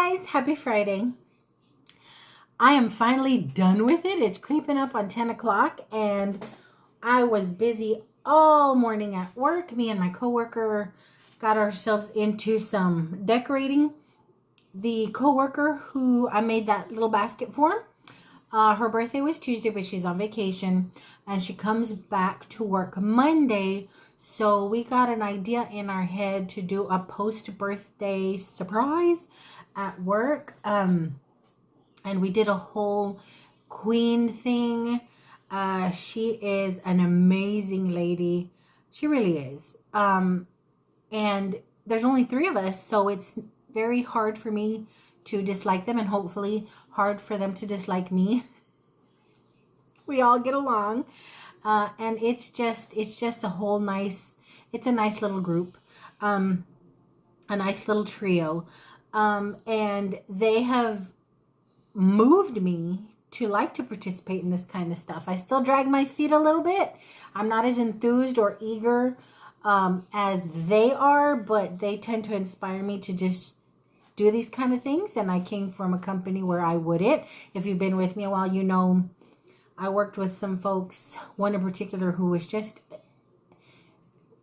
guys, happy Friday. I am finally done with it. It's creeping up on 10 o'clock and I was busy all morning at work. Me and my coworker got ourselves into some decorating. The coworker who I made that little basket for, her birthday was Tuesday, but she's on vacation and she comes back to work Monday. So we got an idea in our head to do a post-birthday surprise at work. And we did a whole queen thing. She is an amazing lady. She really is. And there's only 3 of us, so it's very hard for me to dislike them and hopefully hard for them to dislike me. We all get along. And it's just a whole nice, it's a nice little group, a nice little trio. And they have moved me to like to participate in this kind of stuff. I still drag my feet a little bit. I'm not as enthused or eager as they are, but they tend to inspire me to just do these kind of things. And I came from a company where I wouldn't. If you've been with me a while, you know I worked with some folks, one in particular who was just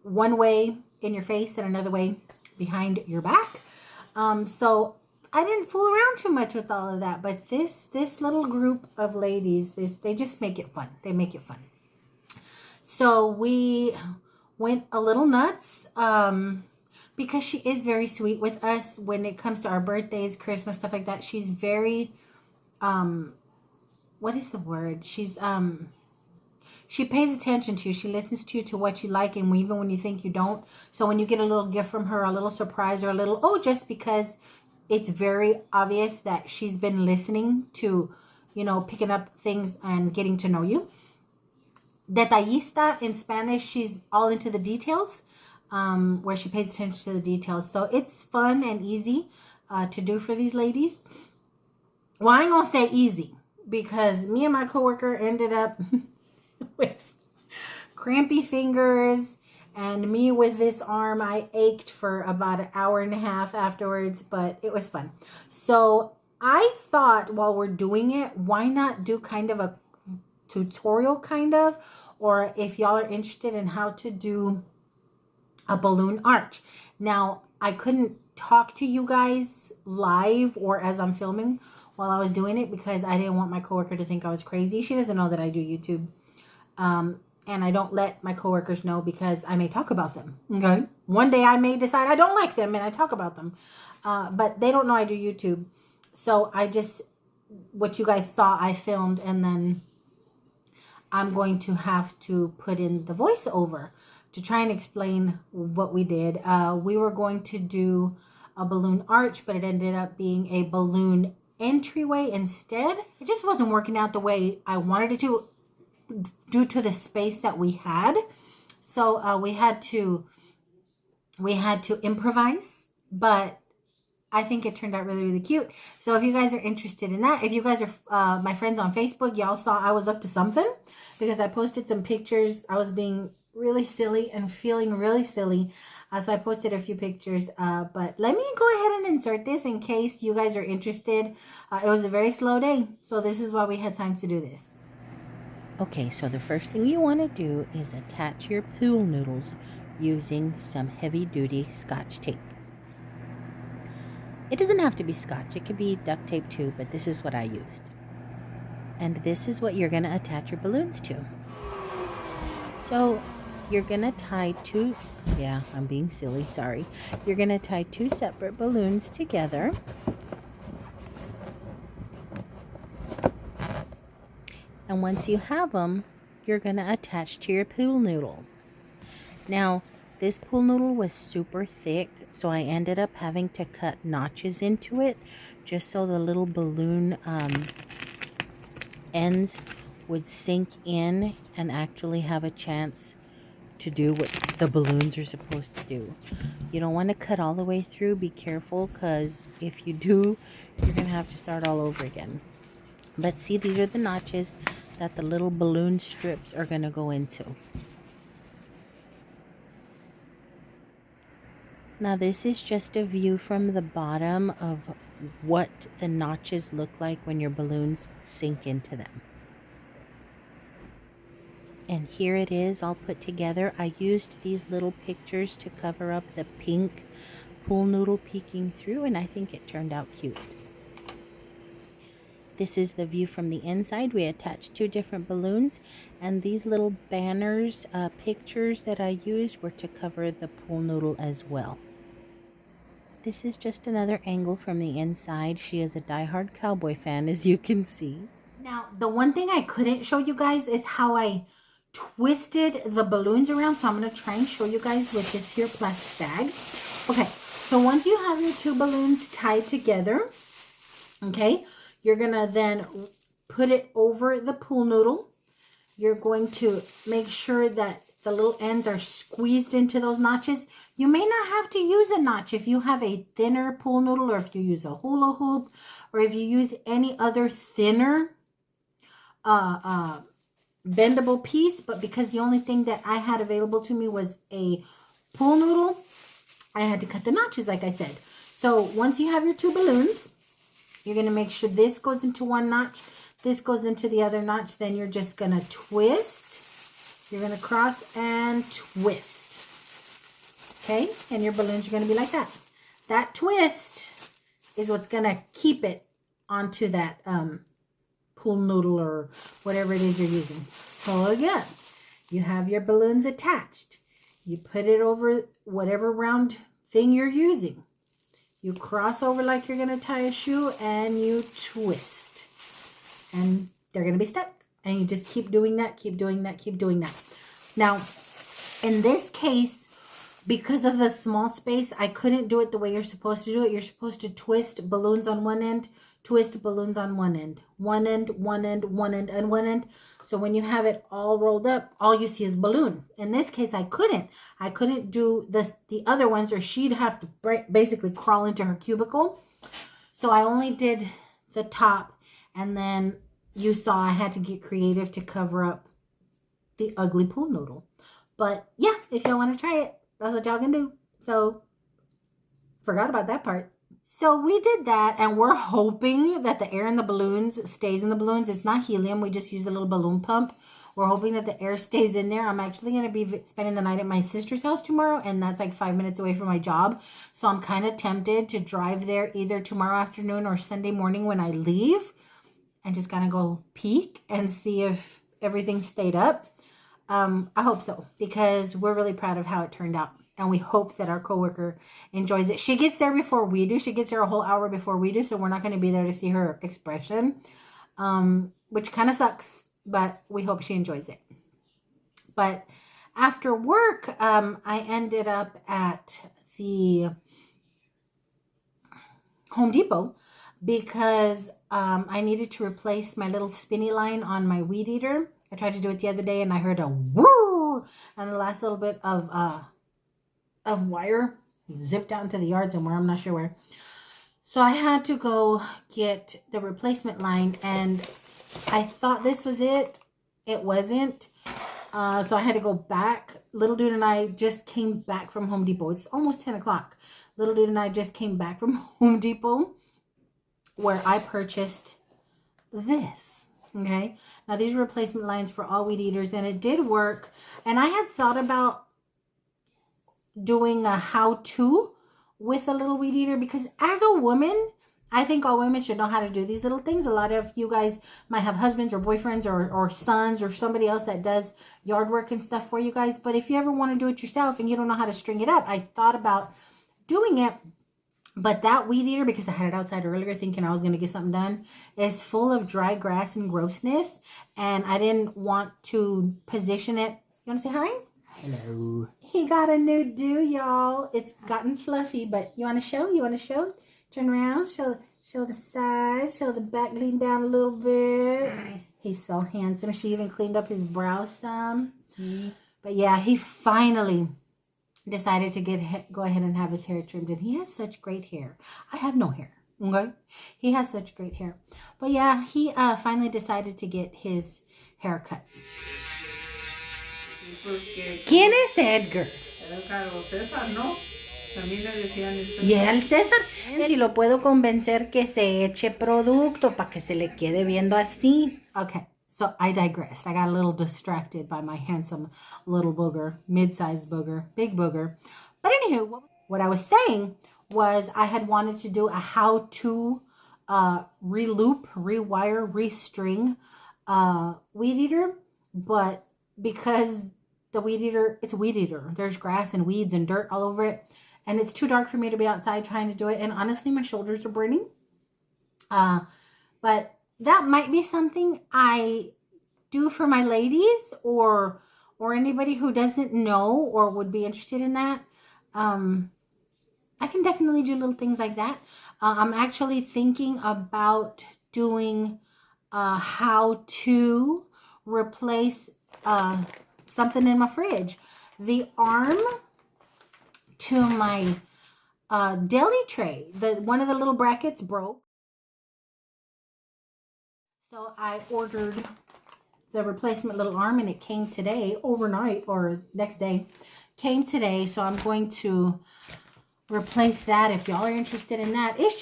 one way in your face and another way behind your back. So I didn't fool around too much with all of that. But this little group of ladies, they just make it fun. They make it fun. So we went a little nuts because she is very sweet with us when it comes to our birthdays, Christmas, stuff like that. She's very... what is the word? She's she pays attention to you. She listens to you, to what you like, and even when you think you don't. So when you get a little gift from her, a little surprise or a little, just because it's very obvious that she's been listening to, you know, picking up things and getting to know you. Detallista in Spanish, she's all into the details, where she pays attention to the details. So it's fun and easy to do for these ladies. Well, I ain't gonna say easy, because me and my coworker ended up with crampy fingers, and me with this arm, I ached for about an hour and a half afterwards, but it was fun. So I thought while we're doing it, why not do kind of a tutorial kind of, or if y'all are interested in how to do a balloon arch. Now, I couldn't talk to you guys live or as I'm filming while I was doing it because I didn't want my coworker to think I was crazy. She doesn't know that I do YouTube. And I don't let my coworkers know because I may talk about them. Okay. One day I may decide I don't like them and I talk about them. But they don't know I do YouTube. So I just, what you guys saw, I filmed, and then I'm going to have to put in the voiceover to try and explain what we did. We were going to do a balloon arch, but it ended up being a balloon entryway instead. It just wasn't working out the way I wanted it to due to the space that we had. So we had to improvise, but I think it turned out really, really cute. So if you guys are interested in that, if you guys are my friends on Facebook, y'all saw I was up to something because I posted some pictures. I was being really silly and feeling really silly. So I posted a few pictures, but let me go ahead and insert this in case you guys are interested. It was a very slow day, so this is why we had time to do this. Okay, so the first thing you want to do is attach your pool noodles using some heavy-duty Scotch tape. It doesn't have to be Scotch, it could be duct tape too, but this is what I used. And this is what you're going to attach your balloons to. So you're going to tie I'm being silly, sorry. You're going to tie 2 separate balloons together. And once you have them, you're going to attach to your pool noodle. Now, this pool noodle was super thick, so I ended up having to cut notches into it just so the little balloon ends would sink in and actually have a chance to do what the balloons are supposed to do. You don't want to cut all the way through. Be careful, because if you do, you're going to have to start all over again. But see, these are the notches that the little balloon strips are going to go into. Now this is just a view from the bottom of what the notches look like when your balloons sink into them. And here it is all put together. I used these little pictures to cover up the pink pool noodle peeking through, and I think it turned out cute. This is the view from the inside. We attached 2 different balloons, and these little banners, pictures that I used were to cover the pool noodle as well. This is just another angle from the inside. She is a diehard cowboy fan, as you can see. Now, the one thing I couldn't show you guys is how I twisted the balloons around. So I'm going to try and show you guys with this here plastic bag. Okay, so once you have your 2 balloons tied together, okay, you're going to then put it over the pool noodle. You're going to make sure that the little ends are squeezed into those notches. You may not have to use a notch if you have a thinner pool noodle, or if you use a hula hoop, or if you use any other thinner bendable piece. But because the only thing that I had available to me was a pool noodle, I had to cut the notches, like I said. So once you have your 2 balloons, you're going to make sure this goes into one notch, this goes into the other notch. Then you're just going to twist. You're going to cross and twist. Okay? And your balloons are going to be like that. That twist is what's going to keep it onto that pool noodle or whatever it is you're using. So again, you have your balloons attached. You put it over whatever round thing you're using. You cross over like you're going to tie a shoe, and you twist. And they're going to be stuck. And you just keep doing that, keep doing that, keep doing that. Now, in this case, because of the small space, I couldn't do it the way you're supposed to do it. You're supposed to twist balloons on one end, twist balloons on one end. One end, one end, one end, and one end. So when you have it all rolled up, all you see is balloon. In this case, I couldn't. I couldn't do the other ones, or she'd have to basically crawl into her cubicle. So I only did the top, and then you saw I had to get creative to cover up the ugly pool noodle. But yeah, if y'all want to try it, that's what y'all can do. So, forgot about that part. So we did that, and we're hoping that the air in the balloons stays in the balloons. It's not helium. We just use a little balloon pump. We're hoping that the air stays in there. I'm actually going to be spending the night at my sister's house tomorrow, and that's like 5 minutes away from my job. So I'm kind of tempted to drive there either tomorrow afternoon or Sunday morning when I leave, and just kind of go peek and see if everything stayed up. I hope so, because we're really proud of how it turned out. And we hope that our coworker enjoys it. She gets there before we do. She gets there a whole hour before we do. So we're not going to be there to see her expression, which kind of sucks. But we hope she enjoys it. But after work, I ended up at the Home Depot because I needed to replace my little spinny line on my weed eater. I tried to do it the other day, and I heard a whoo, and the last little bit of wire zipped out into the yard somewhere. I'm not sure where. So I had to go get the replacement line, and I thought this was it. It wasn't. So I had to go back. Little dude and I just came back from Home Depot. It's almost 10 o'clock. Little dude and I just came back from Home Depot, where I purchased this. Okay. Now these are replacement lines for all weed eaters, and it did work. And I had thought about doing a how-to with a little weed eater, because as a woman, I think all women should know how to do these little things. A lot of you guys might have husbands or boyfriends or sons or somebody else that does yard work and stuff for you guys. But if you ever want to do it yourself and you don't know how to string it up, I thought about doing it. But that weed eater, because I had it outside earlier thinking I was going to get something done, is full of dry grass and grossness. And I didn't want to position it. You want to say hi? Hello. He got a new do, y'all. It's gotten fluffy, but you want to show? You want to show? Turn around. Show the sides. Show the back. Lean down a little bit. He's so handsome. She even cleaned up his brow some. But yeah, he finally decided to go ahead and have his hair trimmed, and he has such great hair. I have no hair. Okay, he has such great hair. But yeah, he finally decided to get his hair cut. ¿Quién es Edgar? Era Carlos César, ¿no? También le decían el César. Y el César, si lo puedo convencer que se eche producto para que se le quede viendo así. Okay, so I digressed. I got a little distracted by my handsome little booger, mid-sized booger, big booger. But anywho, what I was saying was I had wanted to do a how-to re-loop, rewire, restring weed eater, but because the weed eater, it's a weed eater. There's grass and weeds and dirt all over it. And it's too dark for me to be outside trying to do it. And honestly, my shoulders are burning. But that might be something I do for my ladies or anybody who doesn't know or would be interested in that. I can definitely do little things like that. I'm actually thinking about doing how to replace something in my fridge. The arm to my deli tray, one of the little brackets broke. So I ordered the replacement little arm and it came today, overnight or next day. Came today, so I'm going to replace that if y'all are interested in that. It's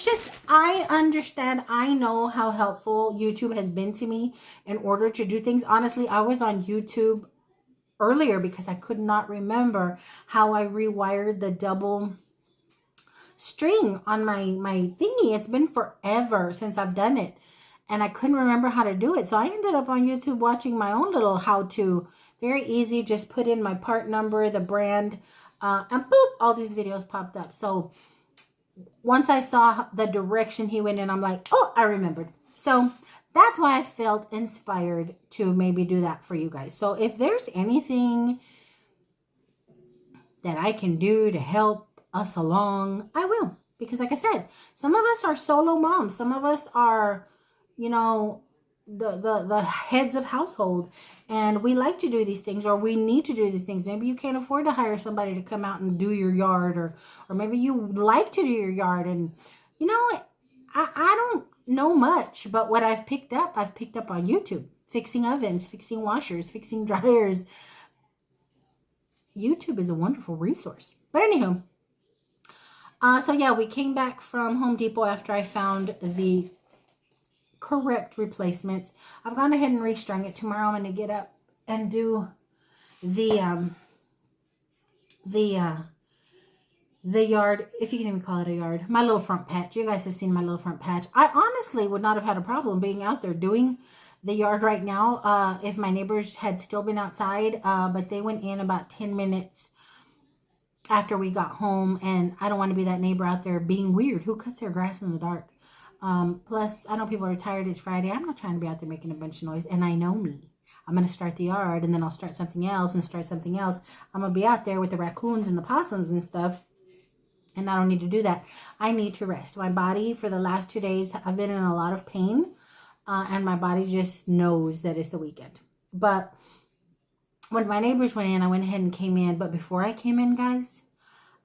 just I understand. I know how helpful YouTube has been to me in order to do things. Honestly, I was on YouTube earlier because I could not remember how I rewired the double string on my thingy. It's been forever since I've done it and I couldn't remember how to do it. So I ended up on YouTube watching my own little how-to. Very easy. Just put in my part number, the brand, and boop, all these videos popped up. So once I saw the direction he went in, I'm like, oh, I remembered. So that's why I felt inspired to maybe do that for you guys. So if there's anything that I can do to help us along, I will. Because like I said, some of us are solo moms. Some of us are, you know, the heads of household. And we like to do these things, or we need to do these things. Maybe you can't afford to hire somebody to come out and do your yard, or maybe you like to do your yard. And, you know, I don't know much, but what I've picked up on YouTube. Fixing ovens, fixing washers, fixing dryers. YouTube is a wonderful resource. But anywho, so yeah, we came back from Home Depot after I found the correct replacements. I've gone ahead and restrung it. Tomorrow I'm going to get up and do the yard, if you can even call it a yard, my little front patch. You guys have seen my little front patch. I honestly would not have had a problem being out there doing the yard right now if my neighbors had still been outside, but they went in about 10 minutes after we got home, and I don't want to be that neighbor out there being weird. Who cuts their grass in the dark? Plus, I know people are tired. It's Friday. I'm not trying to be out there making a bunch of noise, and I know me. I'm going to start the yard, and then I'll start something else and start something else. I'm going to be out there with the raccoons and the possums and stuff, and I don't need to do that. I need to rest. My body, for the last 2 days, I've been in a lot of pain, and my body just knows that it's the weekend. But when my neighbors went in, I went ahead and came in. But before I came in, guys,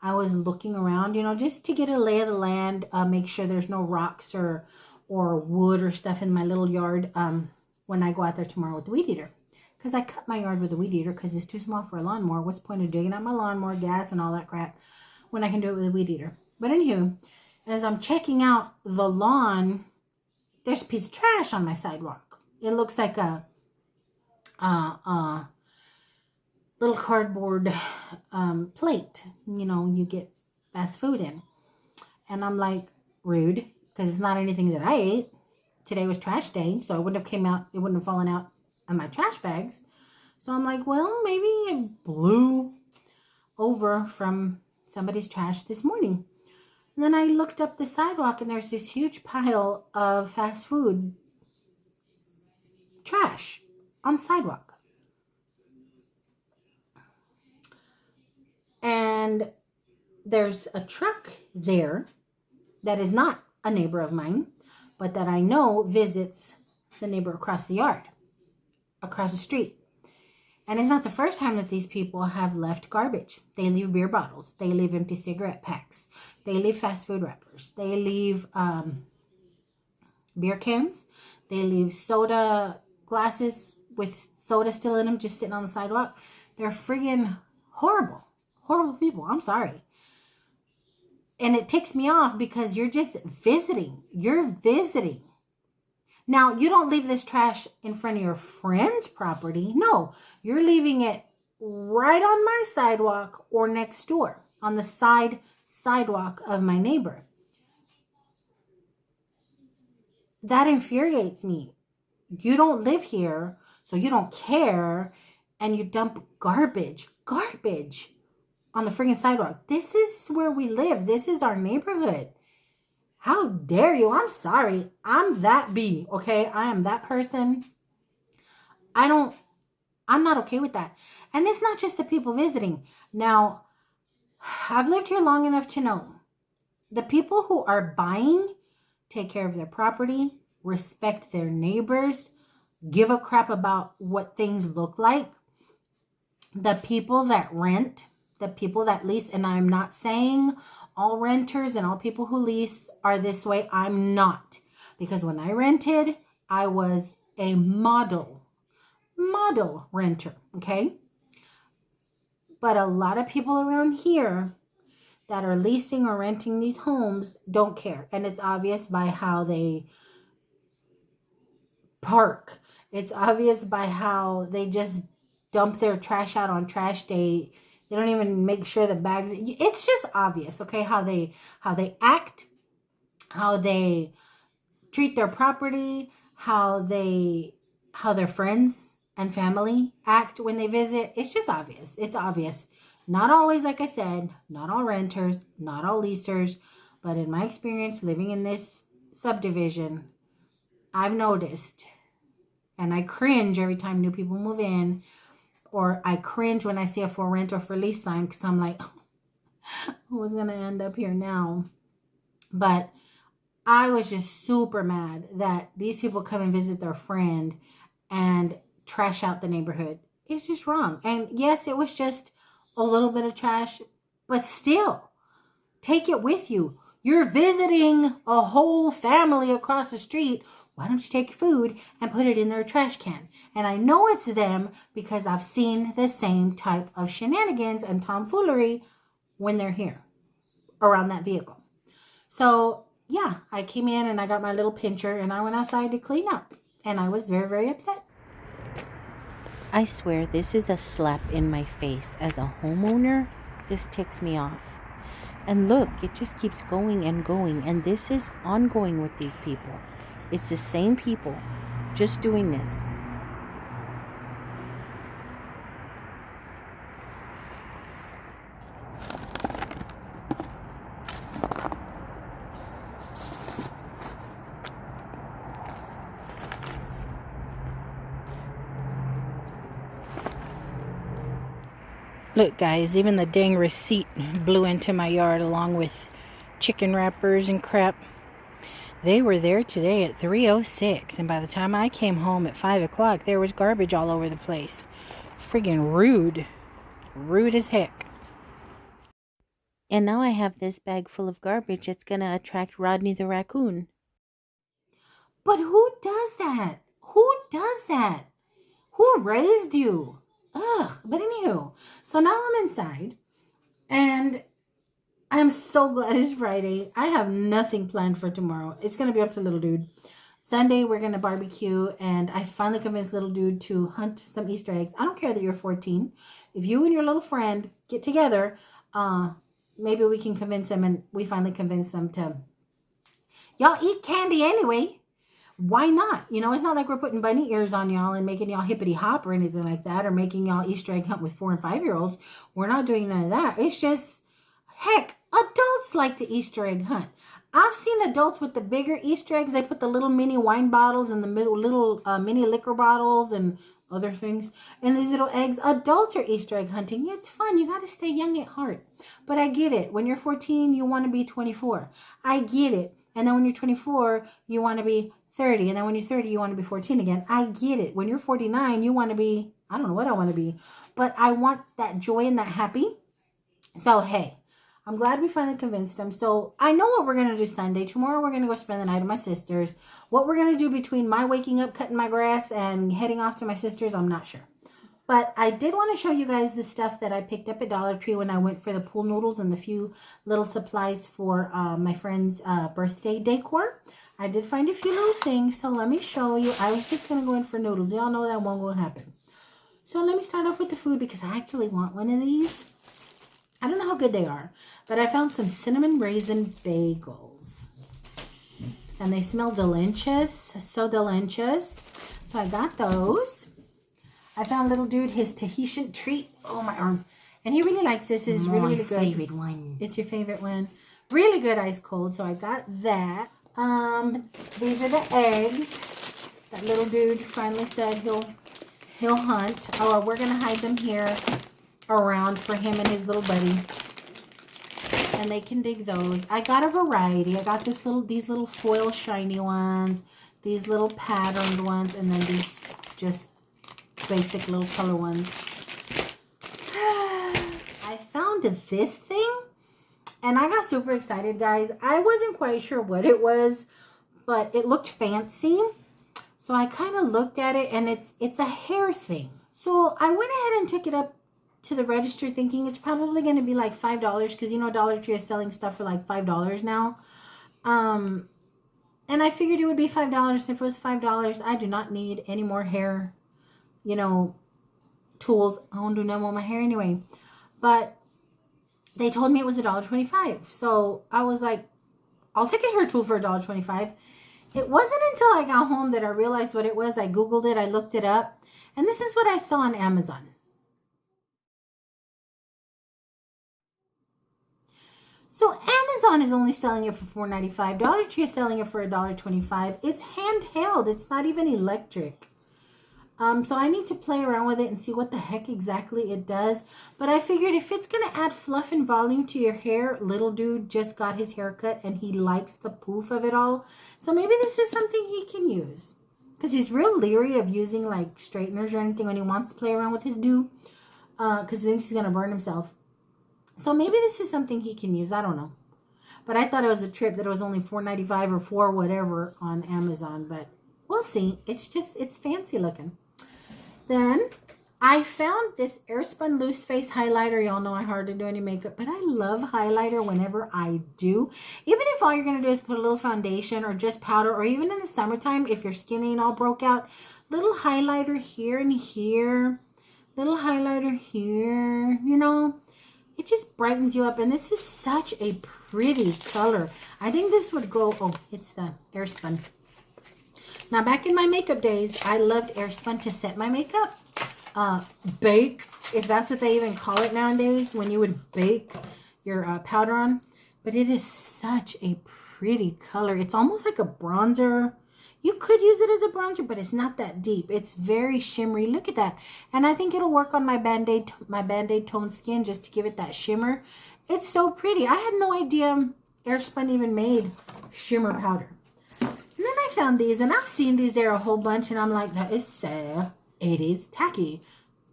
I was looking around, you know, just to get a lay of the land, make sure there's no rocks or wood or stuff in my little yard when I go out there tomorrow with the weed eater. Because I cut my yard with the weed eater because it's too small for a lawnmower. What's the point of digging out my lawnmower, gas, and all that crap when I can do it with a weed eater? But anywho, as I'm checking out the lawn, there's a piece of trash on my sidewalk. It looks like a little cardboard plate, you know, you get fast food in. And I'm like, rude, because it's not anything that I ate. Today was trash day, so it wouldn't have fallen out on my trash bags. So I'm like, well, maybe it blew over from somebody's trash this morning. And then I looked up the sidewalk, and there's this huge pile of fast food trash on the sidewalk. And there's a truck there that is not a neighbor of mine, but that I know visits the neighbor across the yard, across the street. And it's not the first time that these people have left garbage. They leave beer bottles. They leave empty cigarette packs. They leave fast food wrappers. They leave beer cans. They leave soda glasses with soda still in them just sitting on the sidewalk. They're friggin' horrible. Horrible people. I'm sorry. And it ticks me off because you're just visiting. You're visiting. Now, you don't leave this trash in front of your friend's property. No, you're leaving it right on my sidewalk or next door on the sidewalk of my neighbor. That infuriates me. You don't live here, so you don't care, and you dump garbage on the freaking sidewalk. This is where we live. This is our neighborhood. How dare you? I'm sorry. I'm that bee, okay? I am that person. I'm not okay with that. And it's not just the people visiting. Now, I've lived here long enough to know the people who are buying take care of their property, respect their neighbors, give a crap about what things look like. The people that rent, the people that lease, and I'm not saying all renters and all people who lease are this way. I'm not. Because when I rented, I was a model renter, okay? But a lot of people around here that are leasing or renting these homes don't care. And it's obvious by how they park. It's obvious by how they just dump their trash out on trash day. They don't even make sure the bags. It's just obvious, okay, how they act, how they treat their property, how their friends and family act when they visit. It's just obvious. It's obvious. Not always, like I said, not all renters, not all leasers, but in my experience living in this subdivision, I've noticed, and I cringe every time new people move in, or I cringe when I see a for rent or for lease sign because I'm like, who's going to end up here now? But I was just super mad that these people come and visit their friend and trash out the neighborhood. It's just wrong. And yes, it was just a little bit of trash, but still, take it with you. You're visiting a whole family across the street. Why don't you take your food and put it in their trash can? And I know it's them because I've seen the same type of shenanigans and tomfoolery when they're here around that vehicle. So yeah, I came in and I got my little pincher and I went outside to clean up. And I was very, very upset. I swear this is a slap in my face. As a homeowner, this ticks me off. And look, it just keeps going and going. And this is ongoing with these people. It's the same people just doing this. Look, guys, even the dang receipt blew into my yard along with chicken wrappers and crap. They were there today at 3:06, and by the time I came home at 5 o'clock, there was garbage all over the place. Friggin' rude. Rude as heck. And now I have this bag full of garbage that's gonna attract Rodney the raccoon. But who does that? Who does that? Who raised you? Ugh. But anywho, so now I'm inside, and I'm so glad it's Friday. I have nothing planned for tomorrow. It's going to be up to little dude. Sunday, we're going to barbecue, and I finally convinced little dude to hunt some Easter eggs. I don't care that you're 14. If you and your little friend get together, maybe we can convince them, and we finally convinced them to, y'all eat candy anyway. Why not? You know, it's not like we're putting bunny ears on y'all and making y'all hippity hop or anything like that, or making y'all Easter egg hunt with 4 and 5-year-olds. We're not doing none of that. It's just, heck, adults like to Easter egg hunt. I've seen adults with the bigger Easter eggs. They put the little mini wine bottles and the little mini liquor bottles and other things in these little eggs. Adults are Easter egg hunting. It's fun. You got to stay young at heart. But I get it. When you're 14, you want to be 24. I get it. And then when you're 24, you want to be 30. And then when you're 30, you want to be 14 again. I get it. When you're 49, you want to be, I don't know what I want to be. But I want that joy and that happy. So, hey, I'm glad we finally convinced them. So I know what we're going to do Sunday. Tomorrow we're going to go spend the night at my sister's. What we're going to do between my waking up, cutting my grass, and heading off to my sister's, I'm not sure. But I did want to show you guys the stuff that I picked up at Dollar Tree when I went for the pool noodles and the few little supplies for my friend's birthday decor. I did find a few little things, so let me show you. I was just going to go in for noodles. Y'all know that won't go happen. So let me start off with the food because I actually want one of these. I don't know how good they are, but I found some cinnamon raisin bagels. And they smell delicious, so delicious. So I got those. I found little dude his Tahitian treat. Oh, my arm. And he really likes this. This is really, really good. My favorite one. It's your favorite one. Really good ice cold. So I got that. These are the eggs. That little dude finally said he'll hunt. Oh, we're going to hide them here around for him and his little buddy. And they can dig those. I got a variety. I got these little foil shiny ones, these little patterned ones, and then these just basic little color ones. I found this thing and I got super excited, guys. I wasn't quite sure what it was, but it looked fancy. So I kind of looked at it and it's a hair thing. So I went ahead and took it up to the register thinking it's probably going to be like $5 because, you know, Dollar Tree is selling stuff for like $5 now. And I figured it would be $5. If it was $5, I do not need any more hair, you know, tools. I don't do nothing with my hair anyway. But they told me it was $1.25. So I was like, I'll take a hair tool for $1.25. It wasn't until I got home that I realized what it was. I Googled it. I looked it up. And this is what I saw on Amazon. So Amazon is only selling it for $4.95. Dollar Tree is selling it for $1.25. It's handheld. It's not even electric. So I need to play around with it and see what the heck exactly it does. But I figured if it's going to add fluff and volume to your hair, little dude just got his hair cut and he likes the poof of it all. So maybe this is something he can use. Because he's real leery of using like straighteners or anything when he wants to play around with his do. Because he thinks he's going to burn himself. So maybe this is something he can use. I don't know. But I thought it was a trip that it was only $4.95 or $4 whatever on Amazon. But we'll see. It's fancy looking. Then I found this Airspun Loose Face Highlighter. Y'all know I hardly do any makeup, but I love highlighter whenever I do. Even if all you're going to do is put a little foundation or just powder, or even in the summertime, if your skin ain't all broke out, little highlighter here and here, little highlighter here, you know. It just brightens you up, and this is such a pretty color. I think this would go, oh, it's the Airspun. Now, back in my makeup days, I loved Airspun to set my makeup. Bake, if that's what they even call it nowadays, when you would bake your powder on. But it is such a pretty color. It's almost like a bronzer. You could use it as a bronzer, but it's not that deep. It's very shimmery. Look at that. And I think it'll work on my Band-Aid toned skin just to give it that shimmer. It's so pretty. I had no idea Airspun even made shimmer powder. And then I found these, and I've seen these there a whole bunch, and I'm like, that is sad. It is tacky.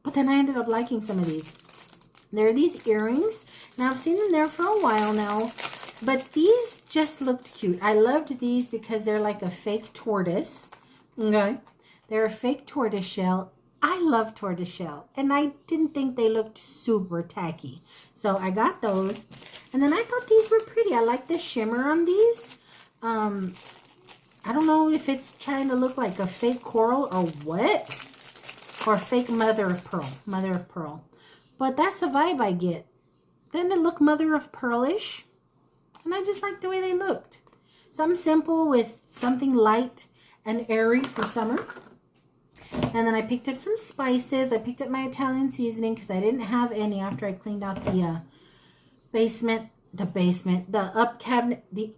But then I ended up liking some of these. There are these earrings. Now, I've seen them there for a while now, but these just looked cute. I loved these because they're like a fake tortoise. Okay? They're a fake tortoise shell. I love tortoise shell, and I didn't think they looked super tacky. So I got those. And then I thought these were pretty. I like the shimmer on these. I don't know if it's trying to look like a fake coral or what. Or fake mother of pearl. Mother of pearl. But that's the vibe I get. Then they look mother of pearlish. And I just like the way they looked. Something simple with something light and airy for summer. And then I picked up some spices. I picked up my Italian seasoning because I didn't have any after I cleaned out the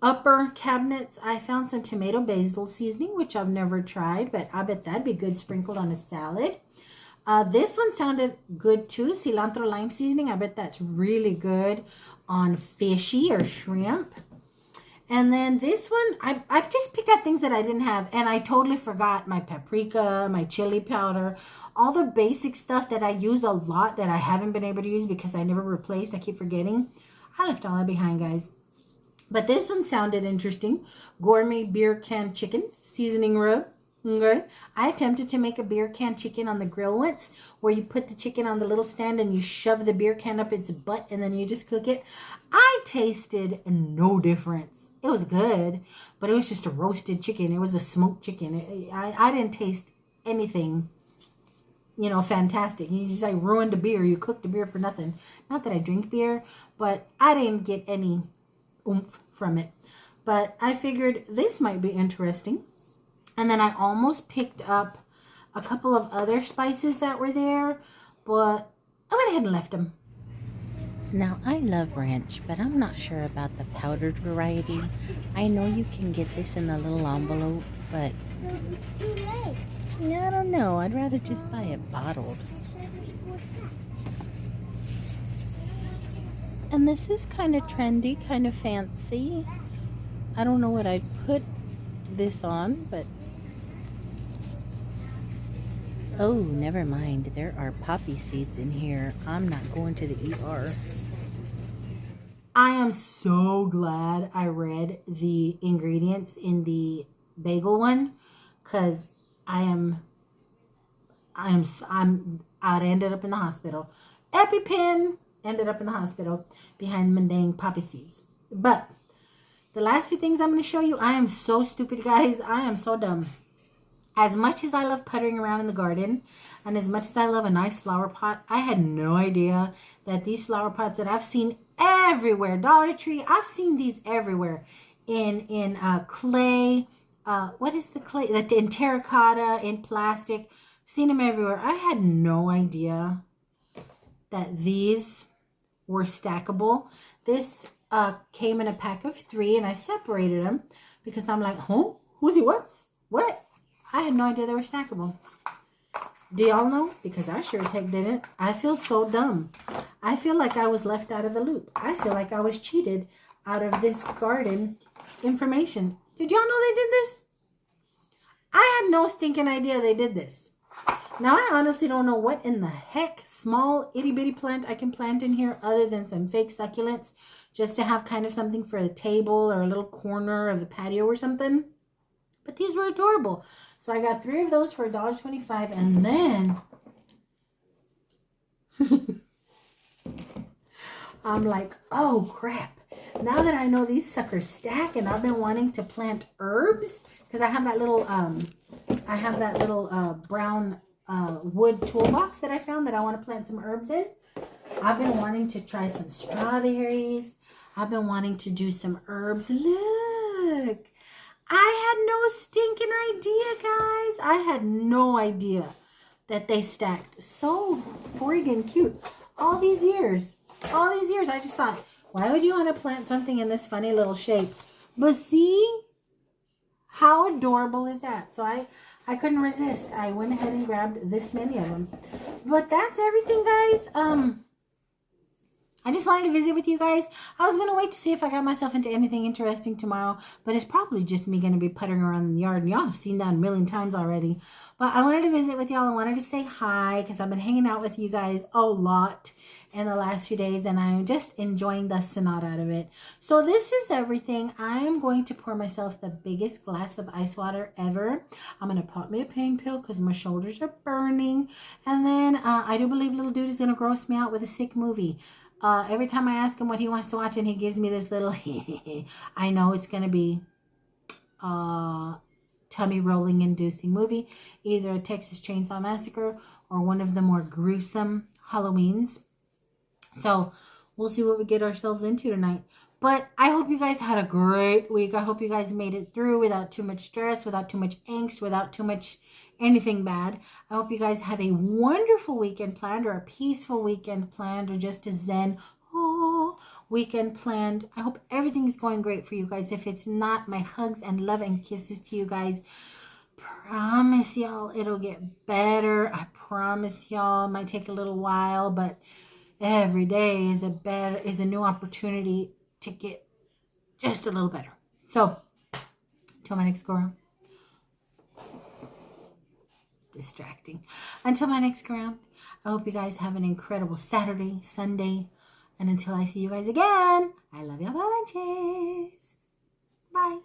upper cabinets. I found some tomato basil seasoning, which I've never tried, but I bet that'd be good sprinkled on a salad. This one sounded good too. Cilantro lime seasoning. I bet that's really good on fishy or shrimp. And then this one, I just picked out things that I didn't have. And I totally forgot my paprika, my chili powder, all the basic stuff that I use a lot that I haven't been able to use because I never replaced. I keep forgetting. I left all that behind, guys. But this one sounded interesting. Gourmet beer can chicken seasoning rub. Okay. I attempted to make a beer can chicken on the grill once, where you put the chicken on the little stand and you shove the beer can up its butt and then you just cook it. I tasted no difference. It was good, but it was just a roasted chicken. It was a smoked chicken. I didn't taste anything, fantastic. You just like ruined the beer. You cooked the beer for nothing. Not that I drink beer, but I didn't get any oomph from it. But I figured this might be interesting. And then I almost picked up a couple of other spices that were there, but I went ahead and left them. Now, I love ranch, but I'm not sure about the powdered variety. I know you can get this in a little envelope, but I don't know. I'd rather just buy it bottled. And this is kind of trendy, kind of fancy. I don't know what I'd put this on, but oh, never mind. There are poppy seeds in here. I'm not going to the ER. I am so glad I read the ingredients in the bagel one, because I'd ended up in the hospital. EpiPen ended up in the hospital behind mundane poppy seeds. But the last few things I'm going to show you, I am so stupid, guys. I am so dumb. As much as I love puttering around in the garden, and as much as I love a nice flower pot, I had no idea that these flower pots that I've seen everywhere, Dollar Tree, I've seen these everywhere, in clay, what is the clay? In terracotta, in plastic, seen them everywhere. I had no idea that these were stackable. This came in a pack of 3, and I separated them because I'm like, who's he? What? I had no idea they were stackable. Do y'all know? Because I sure as heck didn't. I feel so dumb. I feel like I was left out of the loop. I feel like I was cheated out of this garden information. Did y'all know they did this? I had no stinking idea they did this. Now, I honestly don't know what in the heck small itty bitty plant I can plant in here other than some fake succulents, just to have kind of something for a table or a little corner of the patio or something. But these were adorable. So I got 3 of those for $1.25, and then I'm like, oh crap. Now that I know these suckers stack, and I've been wanting to plant herbs, because I have that little brown wood toolbox that I found that I want to plant some herbs in. I've been wanting to try some strawberries. I've been wanting to do some herbs. Look. I had no stinking idea, guys. I had no idea that they stacked. So friggin' cute. All these years, I just thought, why would you want to plant something in this funny little shape? But see, how adorable is that? So I couldn't resist. I went ahead and grabbed this many of them. But that's everything, guys. I just wanted to visit with you guys. I was going to wait to see if I got myself into anything interesting tomorrow, but it's probably just me going to be puttering around in the yard, and y'all have seen that a million times already. But I wanted to visit with y'all. I wanted to say hi because I've been hanging out with you guys a lot in the last few days, and I'm just enjoying the snot out of it. So this is everything. I am going to pour myself the biggest glass of ice water ever. I'm going to pop me a pain pill because my shoulders are burning. And then I do believe little dude is going to gross me out with a sick movie. Every time I ask him what he wants to watch, and he gives me this little I know it's going to be tummy rolling inducing movie, either a Texas Chainsaw Massacre or one of the more gruesome Halloweens. So we'll see what we get ourselves into tonight. But I hope you guys had a great week. I hope you guys made it through without too much stress, without too much angst, without too much anything bad. I hope you guys have a wonderful weekend planned, or a peaceful weekend planned, or just a zen weekend planned. I hope everything is going great for you guys. If it's not, my hugs and love and kisses to you guys. Promise y'all it'll get better. I promise y'all. It might take a little while, but every day is a new opportunity to get just a little better. So till my next go around. Distracting. Until my next go around, I hope you guys have an incredible Saturday, Sunday, and until I see you guys again, I love you bunches. Bye.